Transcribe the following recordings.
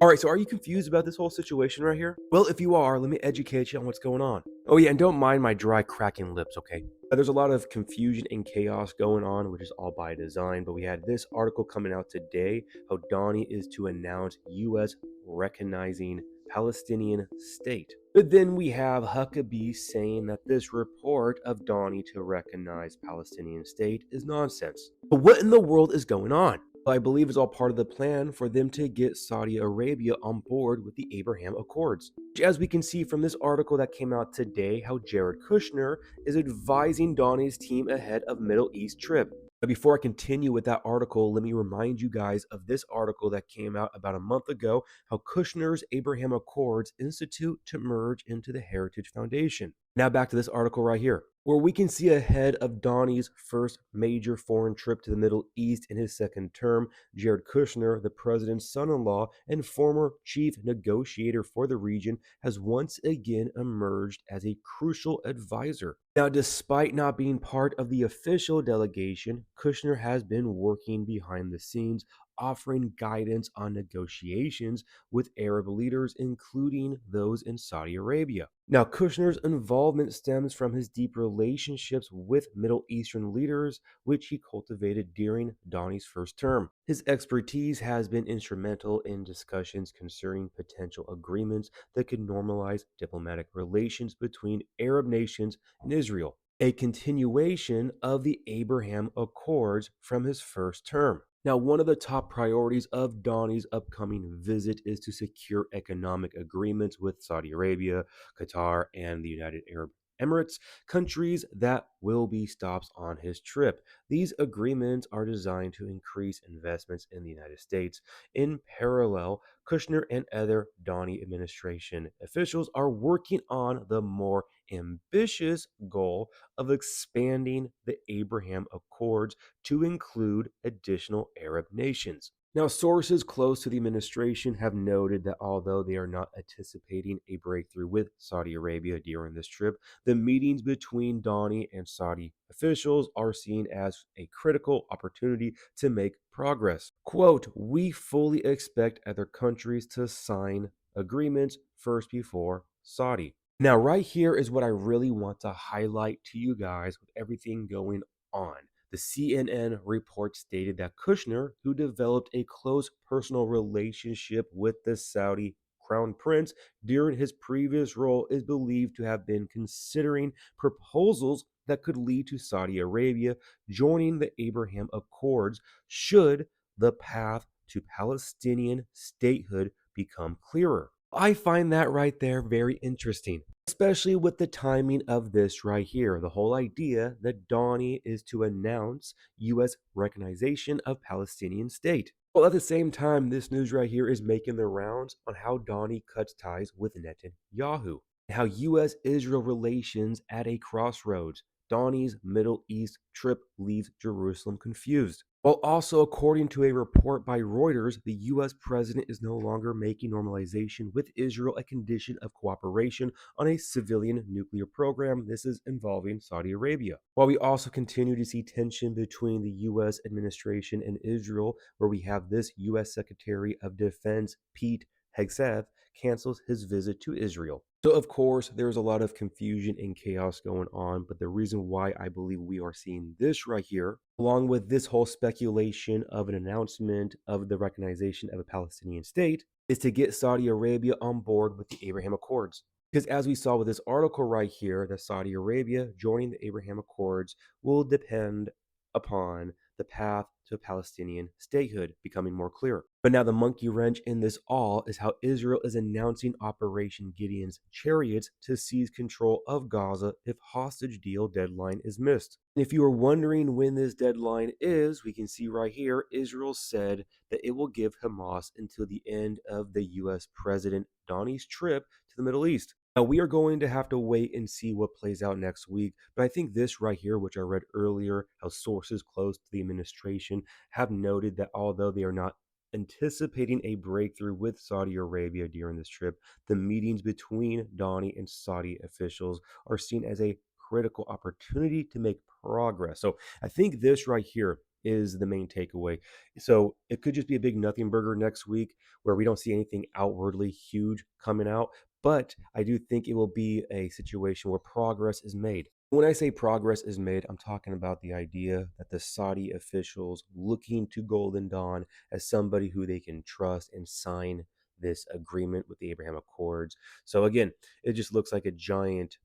All right, so are you confused about this whole situation right here? Well, if you are, let me educate you on what's going on. Oh, yeah, and don't mind my dry cracking lips, okay? There's a lot of confusion and chaos going on, which is all by design, but we had this article coming out today how Donnie is to announce U.S. recognizing Palestinian state. But then we have Huckabee saying that this report of Donnie to recognize Palestinian state is nonsense. But what in the world is going on? I believe it's all part of the plan for them to get Saudi Arabia on board with the Abraham Accords. As we can see from this article that came out today, how Jared Kushner is advising Donnie's team ahead of Middle East trip. But before I continue with that article, let me remind you guys of this article that came out about a month ago, how Kushner's Abraham Accords institute to merge into the Heritage Foundation. Now back to this article right here, where we can see ahead of Donnie's first major foreign trip to the Middle East in his second term, Jared Kushner, the president's son-in-law and former chief negotiator for the region, has once again emerged as a crucial advisor. Now, despite not being part of the official delegation, Kushner has been working behind the scenes, offering guidance on negotiations with Arab leaders, including those in Saudi Arabia. Now, Kushner's involvement stems from his deep relationships with Middle Eastern leaders, which he cultivated during Donnie's first term. His expertise has been instrumental in discussions concerning potential agreements that could normalize diplomatic relations between Arab nations and Israel, a continuation of the Abraham Accords from his first term. Now, one of the top priorities of Donnie's upcoming visit is to secure economic agreements with Saudi Arabia, Qatar, and the United Arab Emirates, countries that will be stops on his trip. These agreements are designed to increase investments in the United States. In parallel, Kushner and other Donnie administration officials are working on the more ambitious goal of expanding the Abraham Accords to include additional Arab nations. Now, sources close to the administration have noted that although they are not anticipating a breakthrough with Saudi Arabia during this trip, the meetings between Donnie and Saudi officials are seen as a critical opportunity to make progress. Quote, "We fully expect other countries to sign agreements first before Saudi." Now, right here is what I really want to highlight to you guys with everything going on. The CNN report stated that Kushner, who developed a close personal relationship with the Saudi crown prince during his previous role, is believed to have been considering proposals that could lead to Saudi Arabia joining the Abraham Accords should the path to Palestinian statehood become clearer. I find that right there very interesting, especially with the timing of this right here. The whole idea that Donnie is to announce U.S. recognition of Palestinian state. Well, at the same time, this news right here is making the rounds on how Donnie cuts ties with Netanyahu, and how U.S. Israel relations at a crossroads. Donnie's Middle East trip leaves Jerusalem confused. While also, according to a report by Reuters, the U.S. president is no longer making normalization with Israel a condition of cooperation on a civilian nuclear program. This is involving Saudi Arabia. While we also continue to see tension between the U.S. administration and Israel, where we have this U.S. Secretary of Defense, Pete Hegseth, cancels his visit to Israel. So, of course, there's a lot of confusion and chaos going on, but the reason why I believe we are seeing this right here, along with this whole speculation of an announcement of the recognition of a Palestinian state, is to get Saudi Arabia on board with the Abraham Accords. Because as we saw with this article right here, that Saudi Arabia joining the Abraham Accords will depend upon the path to Palestinian statehood becoming more clear. But now the monkey wrench in this all is how Israel is announcing Operation Gideon's Chariots to seize control of Gaza if hostage deal deadline is missed. And if you are wondering when this deadline is, we can see right here, Israel said that it will give Hamas until the end of the U.S. President Donnie's trip to the Middle East. Now, we are going to have to wait and see what plays out next week, but I think this right here, which I read earlier, how sources close to the administration have noted that although they are not anticipating a breakthrough with Saudi Arabia during this trip, the meetings between Donnie and Saudi officials are seen as a critical opportunity to make progress. So I think this right here is the main takeaway. So it could just be a big nothing burger next week where we don't see anything outwardly huge coming out. But I do think it will be a situation where progress is made. When I say progress is made, I'm talking about the idea that the Saudi officials looking to Golden Dawn as somebody who they can trust and sign this agreement with the Abraham Accords. So again, it just looks like a giant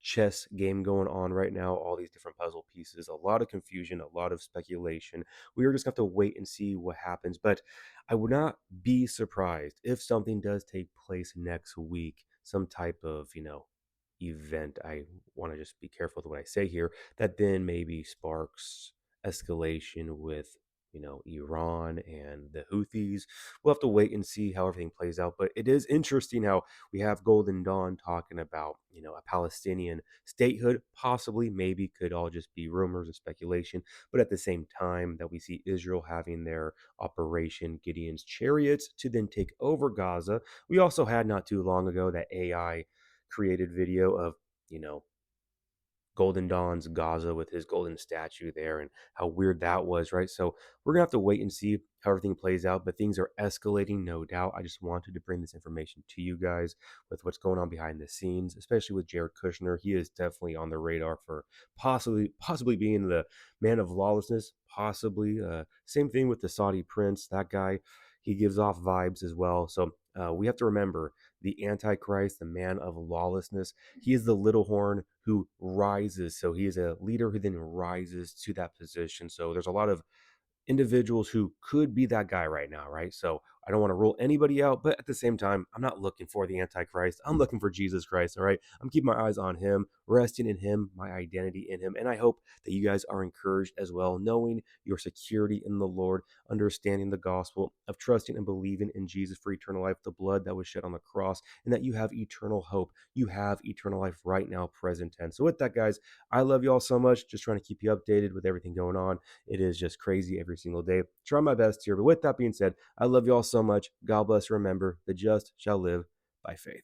chess game going on right now, all these different puzzle pieces, a lot of confusion, a lot of speculation. We are just going to have to wait and see what happens. But I would not be surprised if something does take place next week, some type of, event. I want to just be careful with what I say here, that then maybe sparks escalation with Iran and the Houthis. We'll have to wait and see how everything plays out. But it is interesting how we have Golden Dawn talking about, a Palestinian statehood, possibly, maybe could all just be rumors and speculation. But at the same time, that we see Israel having their Operation Gideon's Chariots to then take over Gaza. We also had not too long ago that AI created video of, you know, Golden Dawn's Gaza with his golden statue there and how weird that was, right? So we're gonna have to wait and see how everything plays out, but things are escalating, no doubt. I just wanted to bring this information to you guys with what's going on behind the scenes, especially with Jared Kushner. He is definitely on the radar for possibly being the man of lawlessness, possibly. Same thing with the Saudi prince. That guy, he gives off vibes as well. So we have to remember the Antichrist, the man of lawlessness. He is the little horn who rises. So he is a leader who then rises to that position. So there's a lot of individuals who could be that guy right now, right? So I don't want to rule anybody out, but at the same time, I'm not looking for the Antichrist. I'm looking for Jesus Christ, all right? I'm keeping my eyes on him, resting in him, my identity in him. And I hope that you guys are encouraged as well, knowing your security in the Lord, understanding the gospel of trusting and believing in Jesus for eternal life, the blood that was shed on the cross, and that you have eternal hope. You have eternal life right now, present tense. So with that, guys, I love you all so much. Just trying to keep you updated with everything going on. It is just crazy every single day. Try my best here. But with that being said, I love you all so much. God bless. Remember, the just shall live by faith.